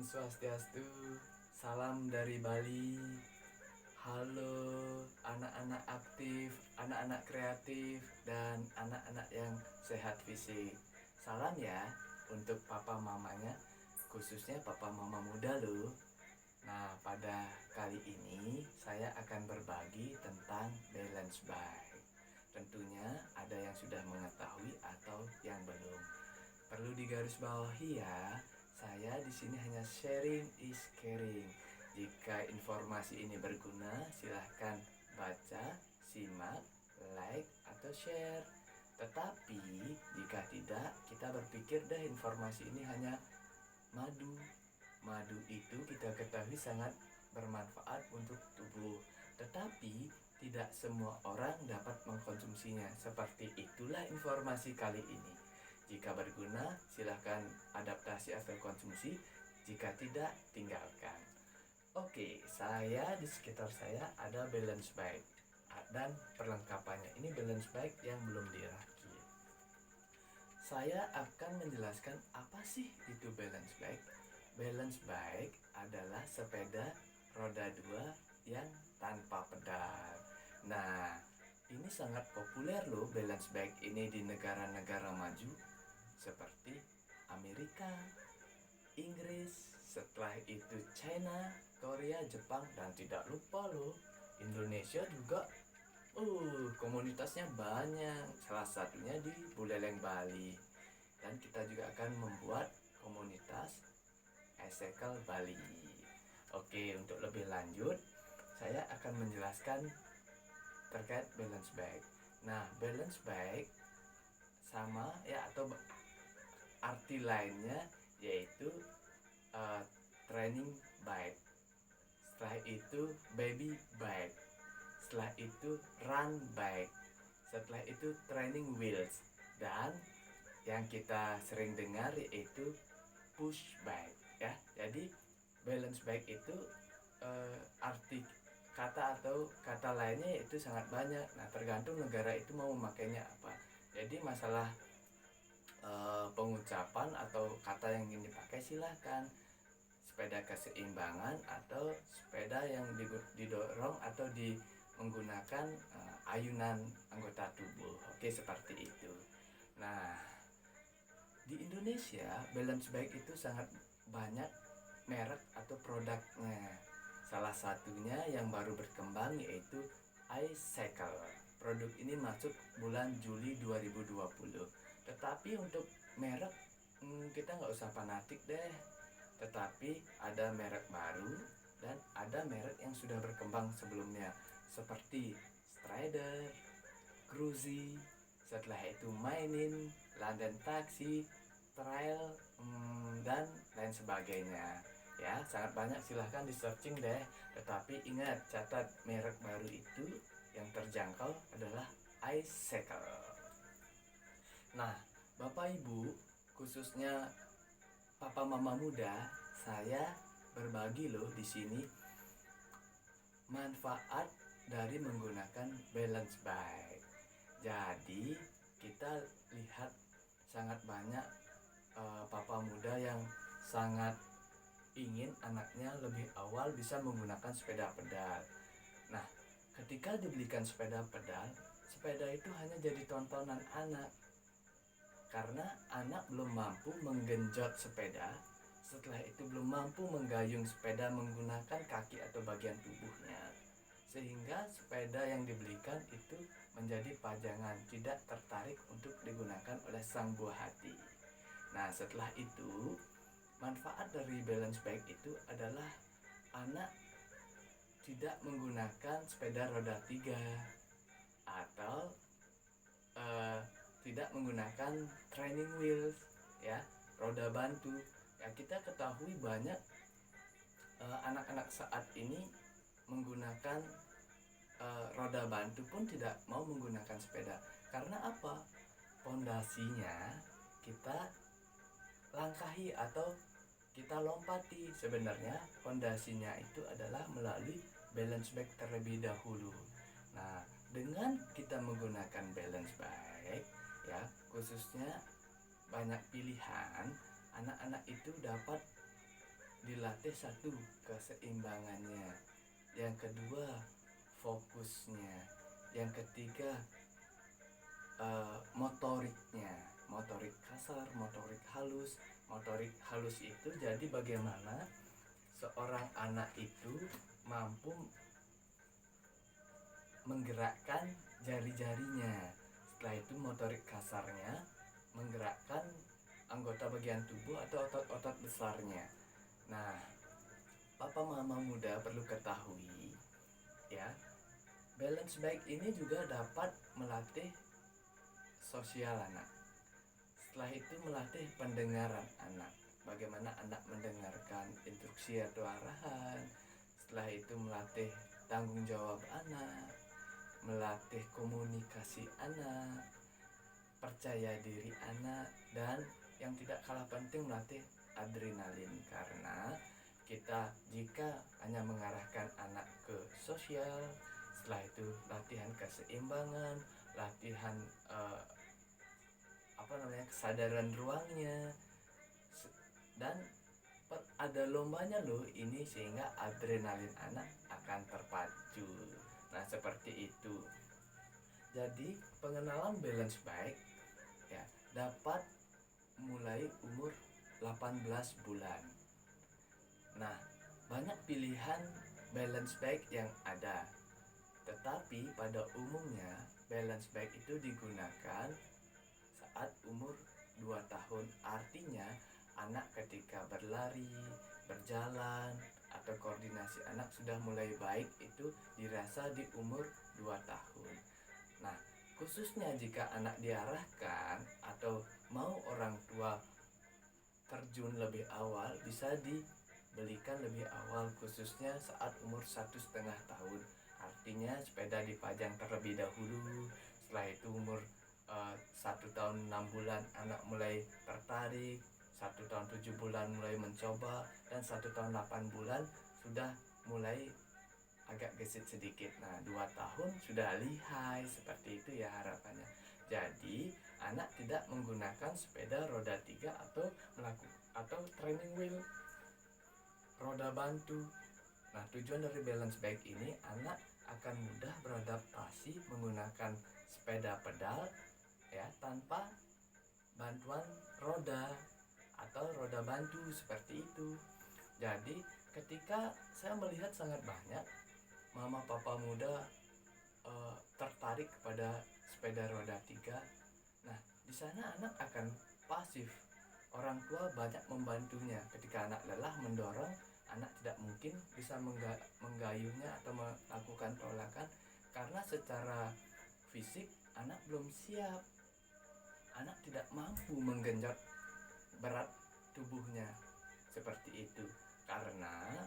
Om Swastiastu, salam dari Bali. Halo anak-anak aktif, anak-anak kreatif, dan anak-anak yang sehat fisik. Salam ya untuk papa mamanya, khususnya papa mama muda loh. Nah, pada kali ini saya akan berbagi tentang balance bike. Tentunya ada yang sudah mengetahui atau yang belum. Perlu digarisbawahi ya, saya di sini hanya sharing is caring. Jika informasi ini berguna, silahkan baca, simak, like, atau share. Tetapi jika tidak, kita berpikir deh informasi ini hanya madu. Madu itu kita ketahui sangat bermanfaat untuk tubuh. Tetapi tidak semua orang dapat mengkonsumsinya. Seperti itulah informasi kali ini. Jika berguna, silahkan adaptasi atau konsumsi. Jika tidak, tinggalkan. Oke, saya di sekitar saya ada balance bike dan perlengkapannya. Ini balance bike yang belum dirakit. Saya akan menjelaskan apa sih itu balance bike. Balance bike adalah sepeda roda 2 yang tanpa pedal. Nah, ini sangat populer loh balance bike ini di negara-negara maju seperti Amerika, Inggris, setelah itu China, Korea, Jepang, dan tidak lupa loh Indonesia juga. Komunitasnya banyak, salah satunya di Buleleng Bali. Dan kita juga akan membuat komunitas Esekel Bali. Oke, untuk lebih lanjut, saya akan menjelaskan terkait balance bike. Nah, balance bike sama ya atau arti lainnya yaitu training bike. Setelah itu baby bike. Setelah itu run bike. Setelah itu training wheels. Dan yang kita sering dengar yaitu push bike ya. Jadi balance bike itu arti kata atau kata lainnya itu sangat banyak. Nah, tergantung negara itu mau memakainya apa. Jadi masalah pengucapan atau kata yang ingin dipakai silahkan. Sepeda keseimbangan atau sepeda yang didorong atau menggunakan ayunan anggota tubuh. Oke, seperti itu. Nah, di Indonesia balance bike itu sangat banyak merek atau produknya. Salah satunya yang baru berkembang yaitu iCycle. Produk ini masuk bulan Juli 2020. Tetapi untuk merek kita nggak usah fanatik deh. Tetapi ada merek baru dan ada merek yang sudah berkembang sebelumnya seperti Strider, Cruzy, setelah itu Mainin, London Taxi, Trail, dan lain sebagainya. Ya, sangat banyak, silahkan di searching deh. Tetapi ingat, catat merek baru itu yang terjangkau adalah iCycle. Nah, Bapak Ibu, khususnya papa mama muda, saya berbagi loh di sini manfaat dari menggunakan balance bike. Jadi kita lihat sangat banyak papa muda yang sangat ingin anaknya lebih awal bisa menggunakan sepeda pedal. Nah, ketika dibelikan sepeda pedal, sepeda itu hanya jadi tontonan anak. Karena anak belum mampu menggenjot sepeda, setelah itu belum mampu menggayung sepeda menggunakan kaki atau bagian tubuhnya. Sehingga sepeda yang dibelikan itu menjadi pajangan, tidak tertarik untuk digunakan oleh sang buah hati. Nah, setelah itu, manfaat dari balance bike itu adalah anak tidak menggunakan sepeda roda 3 atau tidak menggunakan training wheels ya, roda bantu. Ya, kita ketahui banyak anak-anak saat ini menggunakan roda bantu pun tidak mau menggunakan sepeda. Karena apa? Pondasinya kita langkahi atau kita lompati. Sebenarnya pondasinya itu adalah melalui balance bike terlebih dahulu. Nah, dengan kita menggunakan balance bike ya, khususnya banyak pilihan, anak-anak itu dapat dilatih satu keseimbangannya, yang kedua fokusnya, yang ketiga motoriknya, motorik kasar, motorik halus. Motorik halus itu jadi bagaimana seorang anak itu mampu menggerakkan jari-jarinya. Setelah itu motorik kasarnya menggerakkan anggota bagian tubuh atau otot-otot besarnya. Nah, papa mama muda perlu ketahui ya, balance bike ini juga dapat melatih sosial anak. Setelah itu melatih pendengaran anak, bagaimana anak mendengarkan instruksi atau arahan. Setelah itu melatih tanggung jawab anak, melatih komunikasi anak, percaya diri anak, dan yang tidak kalah penting melatih adrenalin. Karena kita jika hanya mengarahkan anak ke sosial, setelah itu latihan keseimbangan, latihan kesadaran ruangnya, dan ada lombanya loh ini, sehingga adrenalin anak akan terpacu. Nah, seperti itu. Jadi pengenalan balance bike ya dapat mulai umur 18 bulan. Nah, banyak pilihan balance bike yang ada. Tetapi pada umumnya balance bike itu digunakan saat umur 2 tahun. Artinya anak ketika berlari, berjalan, atau koordinasi anak sudah mulai baik itu dirasa di umur 2 tahun. Nah, khususnya jika anak diarahkan atau mau orang tua terjun lebih awal, bisa dibelikan lebih awal, khususnya saat umur 1,5 tahun. Artinya sepeda dipajang terlebih dahulu. Setelah itu umur 1 tahun 6 bulan anak mulai tertarik, 1 tahun 7 bulan mulai mencoba, dan 1 tahun 8 bulan sudah mulai agak gesit sedikit. Nah, 2 tahun sudah lihai, seperti itu ya harapannya. Jadi anak tidak menggunakan sepeda roda 3 atau training wheel, roda bantu. Nah, tujuan dari balance bike ini anak akan mudah beradaptasi menggunakan sepeda pedal ya tanpa bantuan roda atau roda bantu, seperti itu. Jadi ketika saya melihat sangat banyak mama papa muda tertarik kepada sepeda roda 3, nah di sana anak akan pasif. Orang tua banyak membantunya. Ketika anak lelah mendorong, anak tidak mungkin bisa menggayuhnya atau melakukan tolakan, karena secara fisik anak belum siap. Anak tidak mampu menggenjot berat tubuhnya seperti itu, karena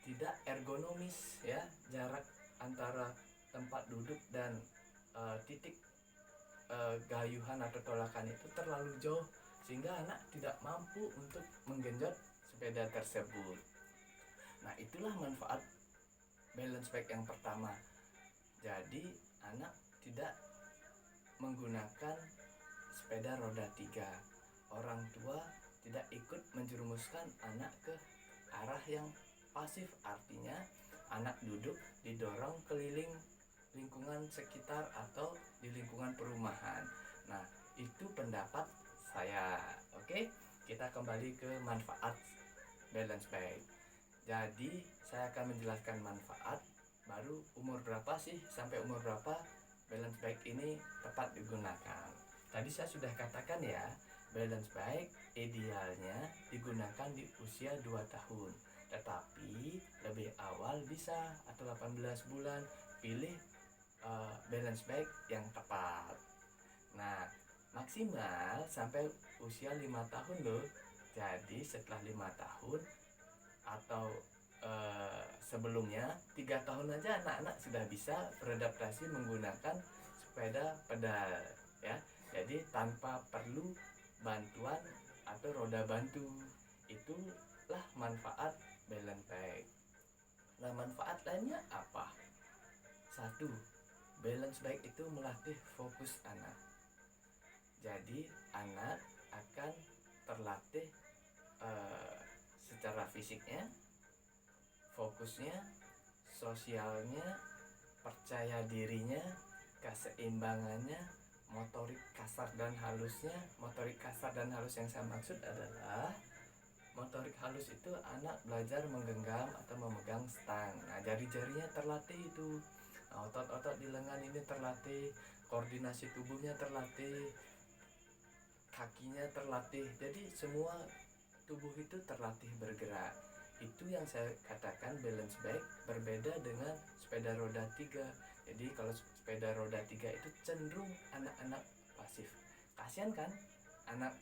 tidak ergonomis ya, jarak antara tempat duduk dan titik gayuhan atau tolakan itu terlalu jauh, sehingga anak tidak mampu untuk menggenjot sepeda tersebut. Nah, itulah manfaat balance bike yang pertama. Jadi anak tidak menggunakan sepeda roda 3. Orang tua tidak ikut menjerumuskan anak ke arah yang pasif, artinya anak duduk didorong keliling lingkungan sekitar atau di lingkungan perumahan. Nah, itu pendapat saya. Oke, kita kembali ke manfaat balance bike. Jadi saya akan menjelaskan manfaat, baru umur berapa sih, sampai umur berapa balance bike ini tepat digunakan. Tadi saya sudah katakan ya, balance bike idealnya digunakan di usia 2 tahun. Tetapi lebih awal bisa, atau 18 bulan, pilih balance bike yang tepat. Nah, maksimal sampai usia 5 tahun loh. Jadi setelah 5 tahun atau sebelumnya 3 tahun aja anak-anak sudah bisa beradaptasi menggunakan sepeda pedal ya. Jadi tanpa perlu bantuan atau roda bantu. Itulah manfaat balance bike. Nah, manfaat lainnya apa? 1. Balance bike itu melatih fokus anak. Jadi anak akan terlatih secara secara fisiknya, fokusnya, sosialnya, percaya dirinya, keseimbangannya, motorik kasar dan halusnya. Motorik kasar dan halus yang saya maksud adalah motorik halus itu anak belajar menggenggam atau memegang stang. Nah, jari-jarinya terlatih itu. Nah, otot-otot di lengan ini terlatih, koordinasi tubuhnya terlatih, kakinya terlatih. Jadi semua tubuh itu terlatih bergerak. Itu yang saya katakan balance bike berbeda dengan sepeda roda 3. Jadi kalau sepeda roda 3 itu cenderung anak-anak pasif. Kasihan kan? Anak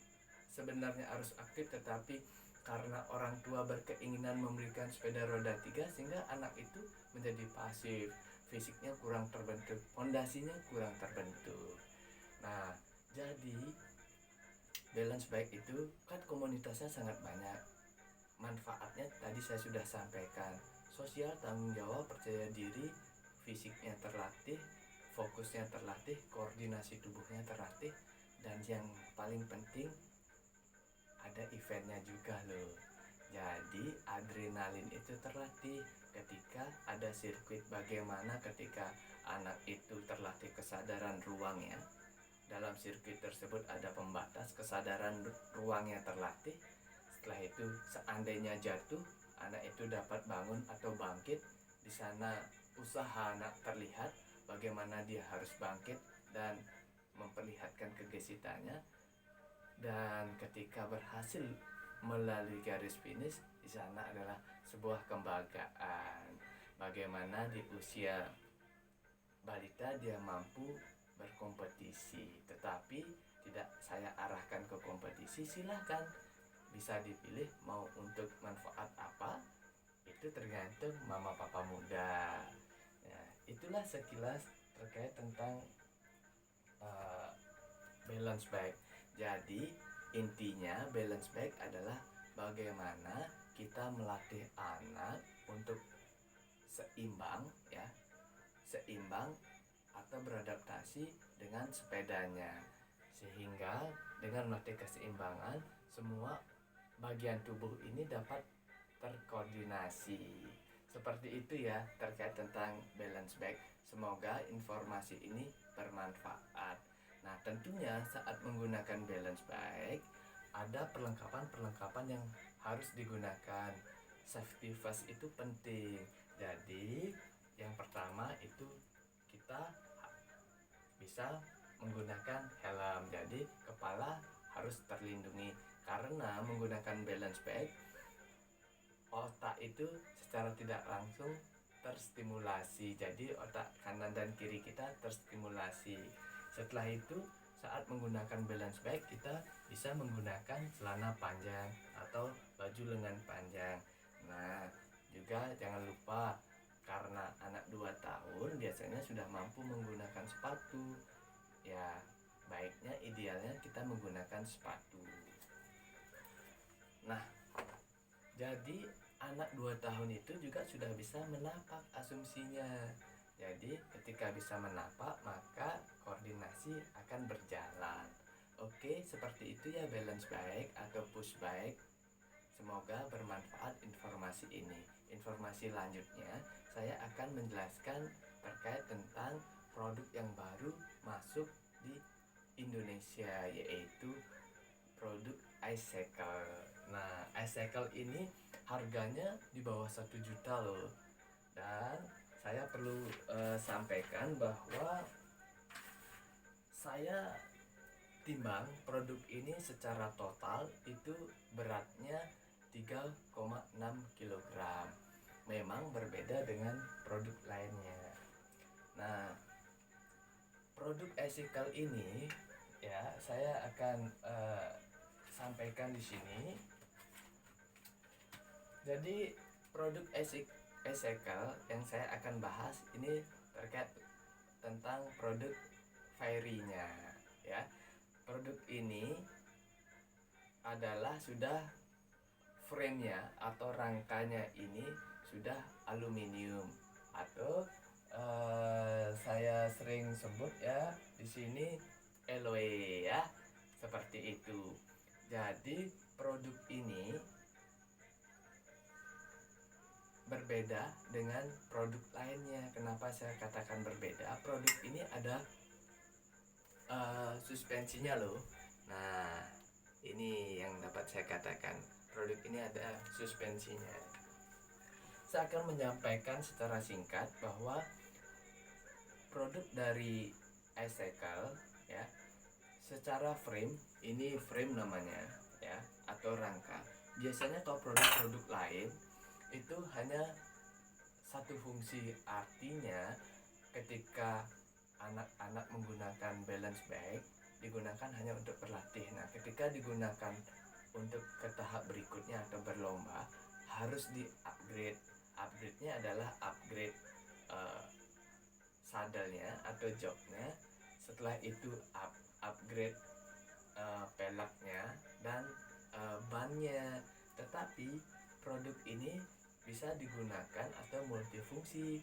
sebenarnya harus aktif, tetapi karena orang tua berkeinginan memberikan sepeda roda 3 sehingga anak itu menjadi pasif. Fisiknya kurang terbentuk, fondasinya kurang terbentuk. Nah, jadi balance bike itu kan komunitasnya sangat banyak. Manfaatnya tadi saya sudah sampaikan. Sosial, tanggung jawab, percaya diri, fisiknya terlatih, fokusnya terlatih, koordinasi tubuhnya terlatih, dan yang paling penting ada eventnya juga loh. Jadi adrenalin itu terlatih ketika ada sirkuit. Bagaimana ketika anak itu terlatih kesadaran ruangnya. Dalam sirkuit tersebut ada pembatas, kesadaran ruangnya terlatih. Setelah itu seandainya jatuh, anak itu dapat bangun atau bangkit. Di sana usaha anak terlihat bagaimana dia harus bangkit dan memperlihatkan kegesitannya. Dan ketika berhasil melalui garis finish, di sana adalah sebuah kebanggaan. Bagaimana di usia balita dia mampu berkompetisi, tetapi tidak saya arahkan ke kompetisi. Silahkan, bisa dipilih mau untuk manfaat apa, itu tergantung mama papa muda. Ya, itulah sekilas terkait tentang balance bike. Jadi intinya balance bike adalah bagaimana kita melatih anak untuk seimbang, ya, seimbang atau beradaptasi dengan sepedanya, sehingga dengan melatih keseimbangan semua bagian tubuh ini dapat terkoordinasi. Seperti itu ya terkait tentang balance bike. Semoga informasi ini bermanfaat. Nah, tentunya saat menggunakan balance bike ada perlengkapan-perlengkapan yang harus digunakan. Safety vest itu penting. Jadi yang pertama itu kita bisa menggunakan helm. Jadi kepala harus terlindungi, karena menggunakan balance bike otak itu secara tidak langsung terstimulasi. Jadi otak kanan dan kiri kita terstimulasi. Setelah itu saat menggunakan balance bike kita bisa menggunakan celana panjang atau baju lengan panjang. Nah, juga jangan lupa karena anak 2 tahun biasanya sudah mampu menggunakan sepatu. Ya, baiknya idealnya kita menggunakan sepatu. Nah, jadi anak 2 tahun itu juga sudah bisa menapak asumsinya. Jadi ketika bisa menapak maka koordinasi akan berjalan. Oke, seperti itu ya balance bike atau push bike. Semoga bermanfaat informasi ini. Informasi lanjutnya saya akan menjelaskan terkait tentang produk yang baru masuk di Indonesia, yaitu produk iCycle. Nah, iCycle ini harganya di bawah 1 juta loh. Dan saya perlu sampaikan bahwa saya timbang produk ini secara total itu beratnya 3,6 kg. Memang berbeda dengan produk lainnya. Nah, produk iCycle ini ya saya akan sampaikan di sini. Jadi produk iCycle yang saya akan bahas ini terkait tentang produk Fairy-nya, ya. Produk ini adalah sudah frame-nya atau rangkanya ini sudah aluminium atau saya sering sebut ya di sini alloy ya, seperti itu. Jadi produk ini berbeda dengan produk lainnya. Kenapa saya katakan berbeda? Produk ini ada suspensinya loh. Nah, ini yang dapat saya katakan. Produk ini ada suspensinya. Saya akan menyampaikan secara singkat bahwa produk dari iCycle ya, secara frame, ini frame namanya ya, atau rangka. Biasanya kalau produk-produk lain itu hanya satu fungsi, artinya ketika anak-anak menggunakan balance bag digunakan hanya untuk berlatih. Nah, ketika digunakan untuk ke tahap berikutnya atau berlomba harus di-upgrade. Upgrade-nya adalah upgrade sadelnya atau joknya. Setelah itu upgrade peleknya dan bannya. Tetapi produk ini bisa digunakan atau multifungsi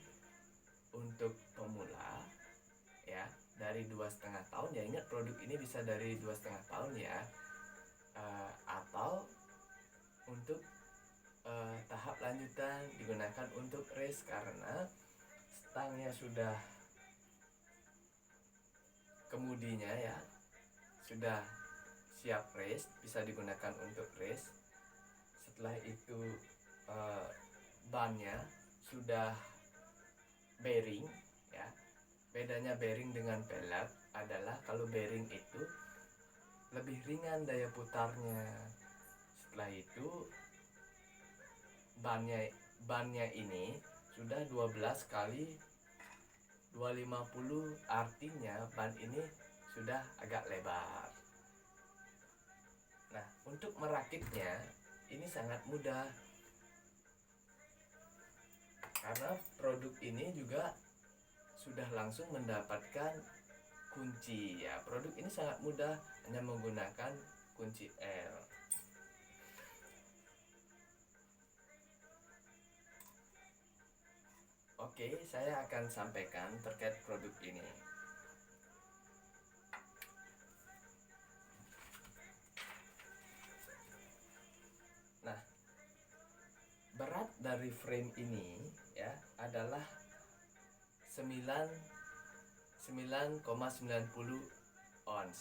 untuk pemula ya, dari 2,5 tahun ya. Ingat, produk ini bisa dari 2,5 tahun ya, atau untuk tahap lanjutan digunakan untuk race karena stangnya sudah, kemudinya ya sudah siap race, bisa digunakan untuk race. Setelah itu bannya sudah bearing ya. Bedanya bearing dengan pelek adalah kalau bearing itu lebih ringan daya putarnya. Setelah itu bannya ini sudah 12 kali 250, artinya ban ini sudah agak lebar. Nah, untuk merakitnya ini sangat mudah karena produk ini juga sudah langsung mendapatkan kunci ya. Produk ini sangat mudah, hanya menggunakan kunci L. Oke, saya akan sampaikan terkait produk ini. Nah, berat dari frame ini ya adalah 9,90 ons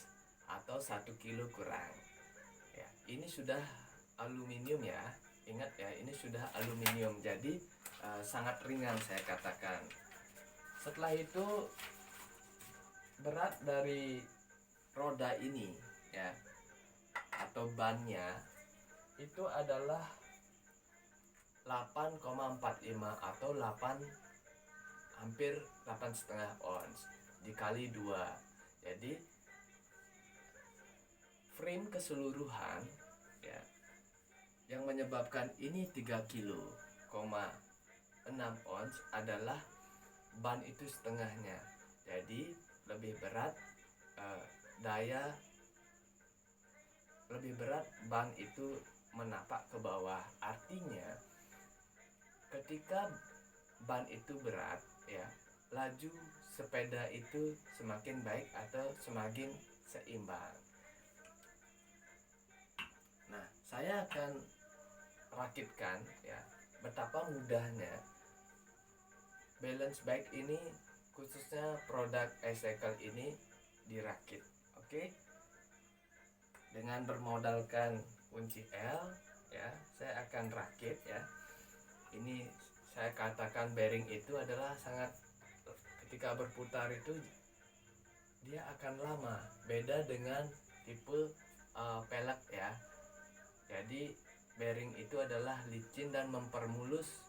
atau 1 kilo kurang. Ya, ini sudah aluminium ya. Ingat ya, ini sudah aluminium. Jadi sangat ringan saya katakan. Setelah itu berat dari roda ini ya atau bannya itu adalah 8,45 atau 8, hampir 8,5 ons dikali 2. Jadi frame keseluruhan ya yang menyebabkan ini 3,6 ons adalah ban itu setengahnya. Jadi lebih berat, lebih berat ban itu menapak ke bawah. Artinya ketika ban itu berat ya, laju sepeda itu semakin baik atau semakin seimbang. Nah, saya akan rakitkan ya betapa mudahnya balance bike ini, khususnya produk iCycle ini dirakit. Oke, dengan bermodalkan kunci L ya, saya akan rakit ya. Ini saya katakan bearing itu adalah sangat, ketika berputar itu dia akan lama, beda dengan tipe pelek ya. Jadi bearing itu adalah licin dan mempermulus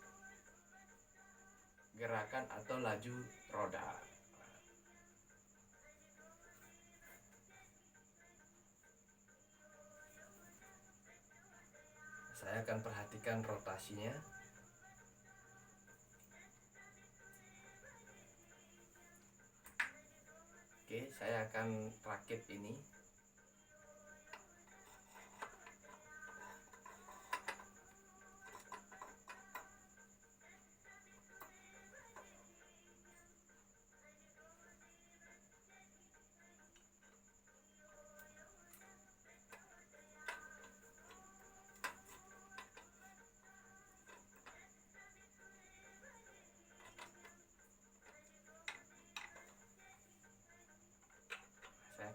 gerakan atau laju roda. Saya akan perhatikan rotasinya. Oke, saya akan rakit ini.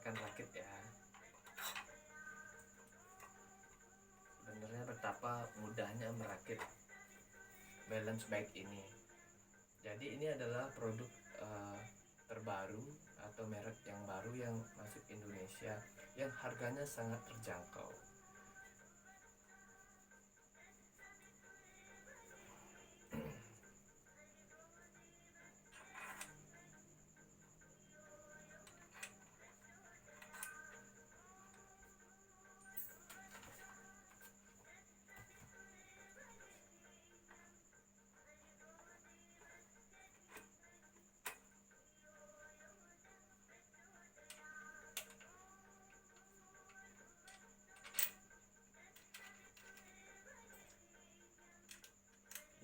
akan rakit ya. Sebenarnya betapa mudahnya merakit balance bike ini. Jadi ini adalah produk terbaru atau merek yang baru yang masuk Indonesia, yang harganya sangat terjangkau.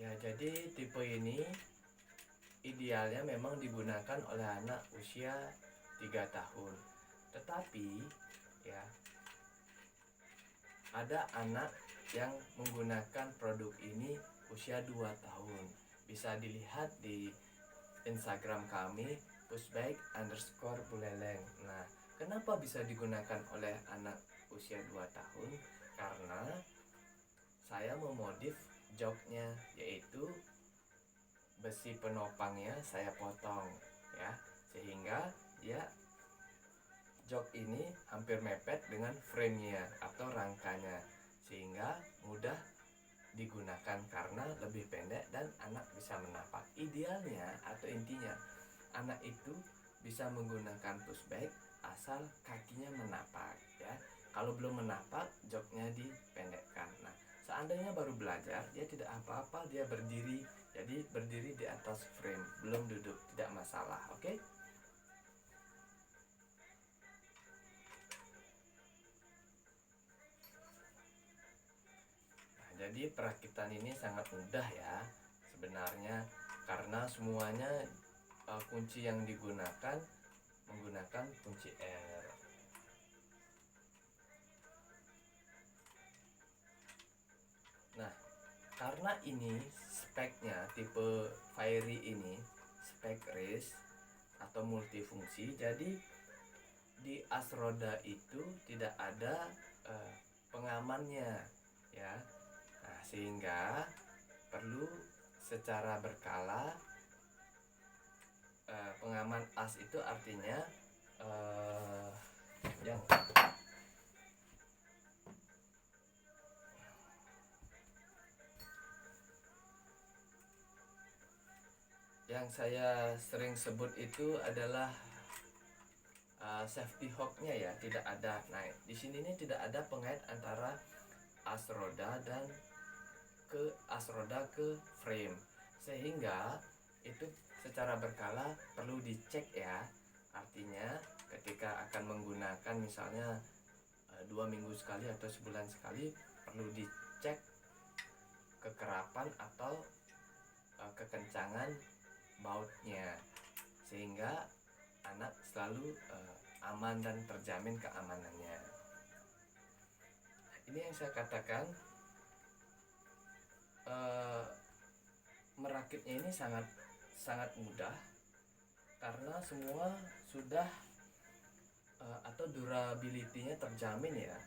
Ya, jadi tipe ini idealnya memang digunakan oleh anak usia 3 tahun. Tetapi ya, ada anak yang menggunakan produk ini usia 2 tahun. Bisa dilihat di Instagram kami pushbike_buleleng. Nah, kenapa bisa digunakan oleh anak usia 2 tahun? Karena saya memodif joknya, yaitu besi penopangnya saya potong ya, sehingga dia jok ini hampir mepet dengan frame-nya atau rangkanya, sehingga mudah digunakan karena lebih pendek dan anak bisa menapak. Idealnya atau intinya, anak itu bisa menggunakan pushback asal kakinya menapak ya. Kalau belum menapak, joknya dipendekkan. Nah, seandainya baru belajar, dia tidak apa-apa, dia berdiri. Jadi berdiri di atas frame, belum duduk, tidak masalah, oke? Nah, jadi perakitan ini sangat mudah ya sebenarnya, karena semuanya kunci yang digunakan menggunakan kunci R. Nah, karena ini speknya tipe Fairy ini spek race atau multifungsi, jadi di as roda itu tidak ada pengamannya ya. Nah, sehingga perlu secara berkala. Pengaman as itu artinya yang saya sering sebut itu adalah safety hook-nya ya, tidak ada. Nah, di sini ini tidak ada pengait antara as roda dan as roda ke frame, sehingga itu secara berkala perlu dicek ya. Artinya ketika akan menggunakan misalnya 2 minggu sekali atau sebulan sekali, perlu dicek kekerapan atau kekencangan bautnya, sehingga anak selalu aman dan terjamin keamanannya. Ini yang saya katakan, merakitnya ini sangat mudah karena semua sudah atau durability-nya terjamin ya.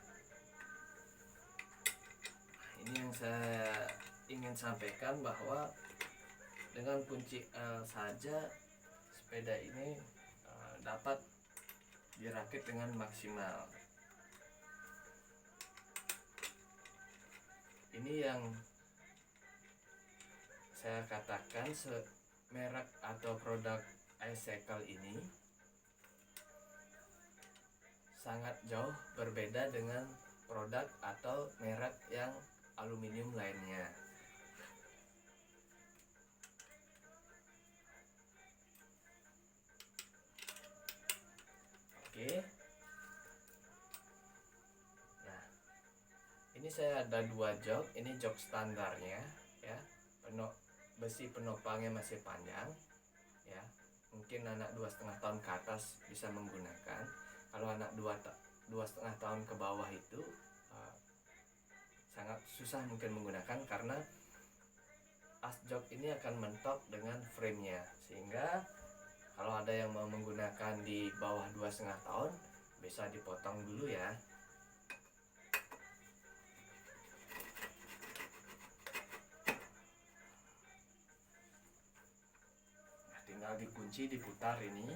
Ini yang saya ingin sampaikan, bahwa dengan kunci L saja sepeda ini dapat dirakit dengan maksimal. Ini yang saya katakan, merek atau produk iCycle ini sangat jauh berbeda dengan produk atau merek yang aluminium lainnya. Oke. Nah, ini saya ada 2 jok. Ini jok standarnya ya. Besi penopangnya masih panjang ya. Mungkin anak 2,5 tahun ke atas bisa menggunakan. Kalau anak 2,5 tahun ke bawah itu sangat susah mungkin menggunakan, karena as jok ini akan mentok dengan frame-nya, sehingga kalau ada yang mau menggunakan di bawah 2,5 tahun bisa dipotong dulu ya. Nah, tinggal dikunci, diputar ini.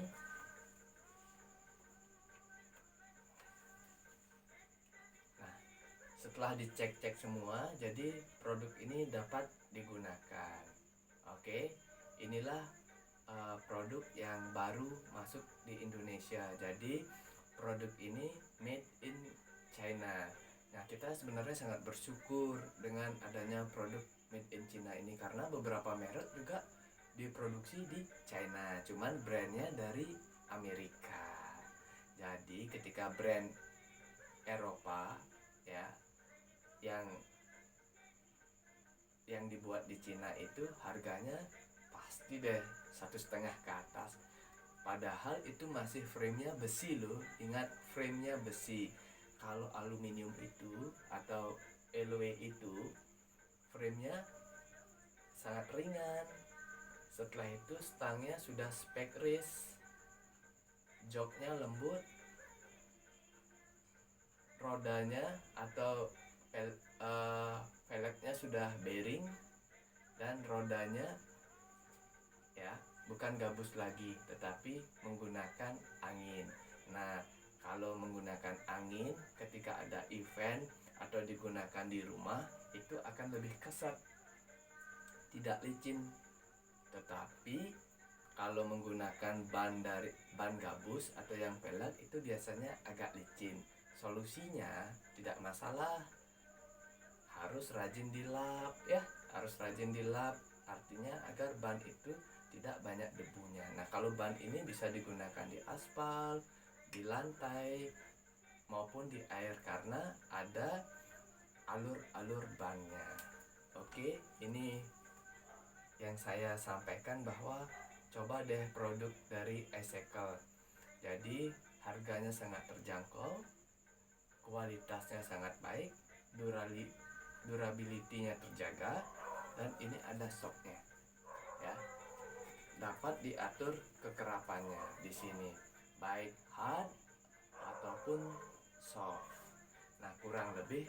Nah, setelah dicek-cek semua, jadi produk ini dapat digunakan. Oke, inilah produk yang baru masuk di Indonesia. Jadi produk ini made in China. Nah, kita sebenarnya sangat bersyukur dengan adanya produk made in China ini, karena beberapa merek juga diproduksi di China, cuman brandnya dari Amerika. Jadi ketika brand Eropa ya yang dibuat di Cina itu harganya pasti deh 1,5 ke atas. Padahal itu masih framenya besi loh. Ingat, framenya besi. Kalau aluminium itu atau alloy itu framenya sangat ringan. Setelah itu stangnya sudah spek race, joknya lembut, rodanya atau velgnya sudah bearing, dan rodanya ya bukan gabus lagi tetapi menggunakan angin. Nah, kalau menggunakan angin ketika ada event atau digunakan di rumah itu akan lebih kesat, tidak licin. Tetapi kalau menggunakan ban gabus atau yang pelek itu biasanya agak licin. Solusinya tidak masalah, harus rajin dilap ya, harus rajin dilap, artinya agar ban itu tidak banyak debunya. Nah, kalau ban ini bisa digunakan di aspal, di lantai maupun di air karena ada alur-alur bannya. Oke, ini yang saya sampaikan, bahwa coba deh produk dari iCycle. Jadi harganya sangat terjangkau, kualitasnya sangat baik, durability-nya terjaga, dan ini ada shocknya ya. Dapat diatur kekerapannya di sini, baik hard ataupun soft. Nah, kurang lebih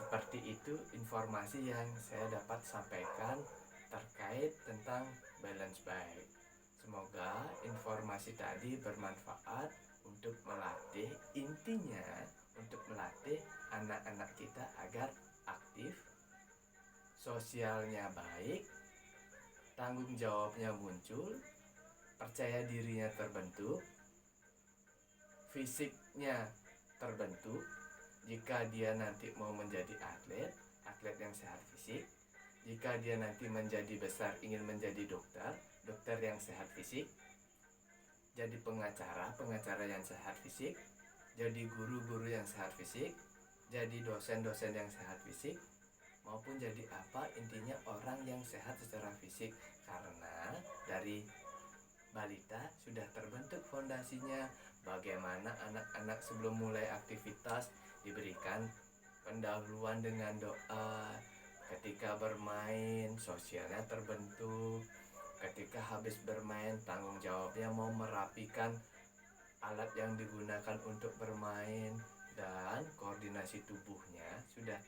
seperti itu informasi yang saya dapat sampaikan terkait tentang balance bike. Semoga informasi tadi bermanfaat untuk melatih, intinya untuk melatih anak-anak kita agar aktif, sosialnya baik, tanggung jawabnya muncul, percaya dirinya terbentuk, fisiknya terbentuk. Jika dia nanti mau menjadi atlet yang sehat fisik. Jika dia nanti menjadi besar ingin menjadi dokter yang sehat fisik. Jadi pengacara yang sehat fisik. Jadi guru-guru yang sehat fisik. Jadi dosen-dosen yang sehat fisik. Maupun jadi apa, intinya orang yang sehat secara fisik. Karena dari balita sudah terbentuk fondasinya. Bagaimana anak-anak sebelum mulai aktivitas diberikan pendahuluan dengan doa. Ketika bermain, sosialnya terbentuk. Ketika habis bermain, tanggung jawabnya mau merapikan alat yang digunakan untuk bermain, dan koordinasi tubuhnya sudah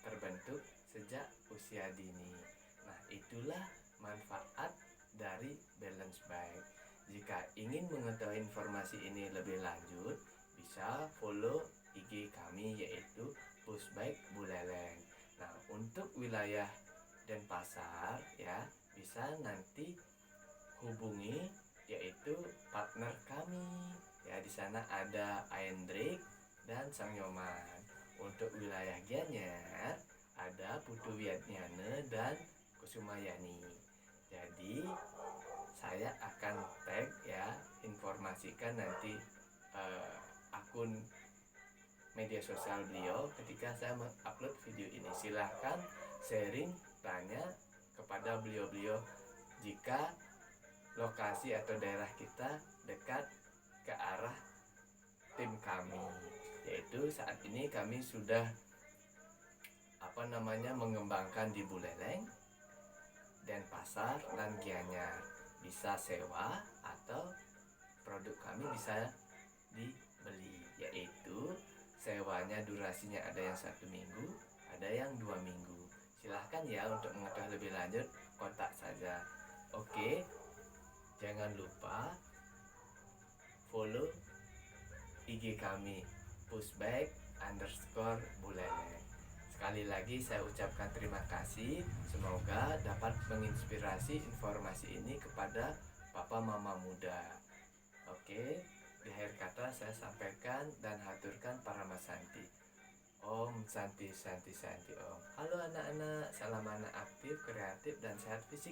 terbentuk sejak usia dini. Nah, itulah manfaat dari balance bike. Jika ingin mengetahui informasi ini lebih lanjut, bisa follow IG kami, yaitu Pushbike Buleleng. Nah, untuk wilayah Denpasar ya, bisa nanti hubungi yaitu partner kami. Ya, di sana ada Aendrik dan Sang Nyoman. Untuk wilayah Gianyar ada Putu Wiatnyana dan Kusumayani. Jadi saya akan tag ya, informasikan nanti akun media sosial beliau ketika saya mengupload video ini. Silahkan sharing, tanya kepada beliau-beliau jika lokasi atau daerah kita dekat ke arah tim kami. Yaitu saat ini kami sudah mengembangkan di Buleleng, Denpasar, dan Gianyar. Bisa sewa atau produk kami bisa di beli, yaitu sewanya durasinya ada yang 1 minggu, ada yang 2 minggu. Silahkan ya untuk mengetahui lebih lanjut, kontak saja. Oke, jangan lupa follow IG kami pushback_bulele. Sekali lagi saya ucapkan terima kasih. Semoga dapat menginspirasi informasi ini kepada papa mama muda. Oke, di akhir kata saya sampaikan dan haturkan Parama Santi. Om Santi Santi Santi Om. Halo anak-anak, salam anak aktif, kreatif dan sehat fisik.